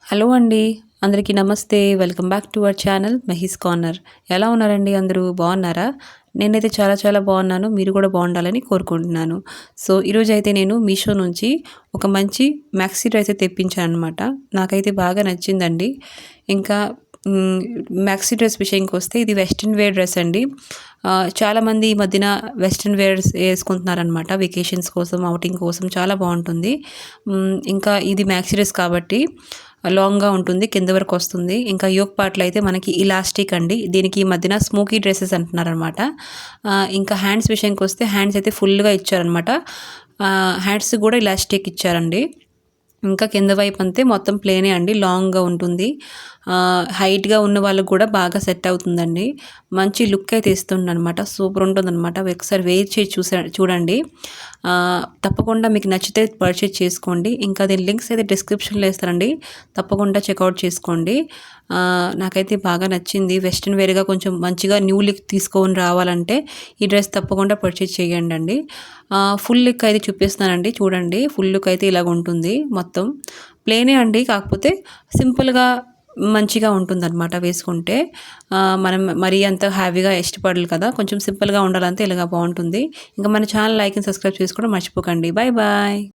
Hello అండి. అందరికీ నమస్తే. Welcome back to our channel Mahi's corner. ఎలా ఉన్నారండి అందరూ? బాగున్నారా? నేనైతే చాలా చాలా బాగున్నాను. మీరు కూడా బాగుండాలని కోరుకుంటున్నాను. సో, ఈరోజైతే నేను మీషో నుంచి ఒక మంచి మ్యాక్సీ డ్రెస్ అయితే తెప్పించాననమాట. నాకైతే బాగా నచ్చిందండి. ఇంకా హ్మ్, మ్యాక్సీ డ్రెస్ విషయంకొస్తే ఇది వెస్టర్న్ వేర్ డ్రెస్ అండి. చాలామంది ఈ మధ్యన వెస్టర్న్ వేర్స్ ఏసుకుంటున్నారనమాట. వెకేషన్స్ కోసం, ఔటింగ్ కోసం చాలా బాగుంటుంది. ఇంకా ఇది మ్యాక్సీ డ్రెస్ కాబట్టి లాంగ్‌గా ఉంటుంది. కింద వరకు వస్తుంది. ఇంకా యోక్ పార్ట్‌లో అయితే మనకి ఇలాస్టిక్ అండి. దీనికి ఈ మధ్యన స్మోకీ డ్రెసెస్ అంటున్నారనమాట. ఇంకా హ్యాండ్స్ విషయానికొస్తే హ్యాండ్స్ అయితే ఫుల్‌గా ఇచ్చారనమాట. హ్యాండ్స్ కూడా ఇలాస్టిక్ ఇచ్చారండి. ఇంకా కింద వైపు అంతే మొత్తం ప్లేనే అండి. లాంగ్‌గా ఉంటుంది. హైట్‌గా ఉన్న వాళ్ళకి కూడా బాగా సెట్ అవుతుందండి. మంచి లుక్ అయితే ఇస్తుందనమాట. సూపర్ ఉంటుందనమాట. ఒకసారి వేర్ చేసి చూడండి. తప్పకుండా మీకు నచ్చితే పర్చేజ్ చేసుకోండి. ఇంకా దీని లింక్స్ అయితే డిస్క్రిప్షన్‌లో ఇస్తానండి. తప్పకుండా చెక్‌ఔట్ చేసుకోండి. నాకైతే బాగా నచ్చింది. వెస్టర్న్ వేర్‌గా కొంచెం మంచిగా న్యూ లుక్ తీసుకొని రావాలంటే ఈ డ్రెస్ తప్పకుండా పర్చేజ్ చేయండండి. ఫుల్ లుక్ అయితే చూపిస్తున్నానండి. చూడండి. ఫుల్ లుక్ అయితే ఇలాగ ఉంటుంది మొత్తం. ప్లెయినే అండి. కాకపోతే సింపుల్‌గా మంచిగా ఉంటుందన్నమాట వేసుకుంటే. మనం మరీ అంత హెవీగా ఇష్టపడరు కదా! కొంచెం సింపుల్‌గా ఉండాలంటే ఇలాగ బావుంటుంది. ఇంకా మన ఛానల్ లైక్ అండ్ సబ్స్క్రైబ్ చేసుకోవడం మర్చిపోకండి. Bye bye.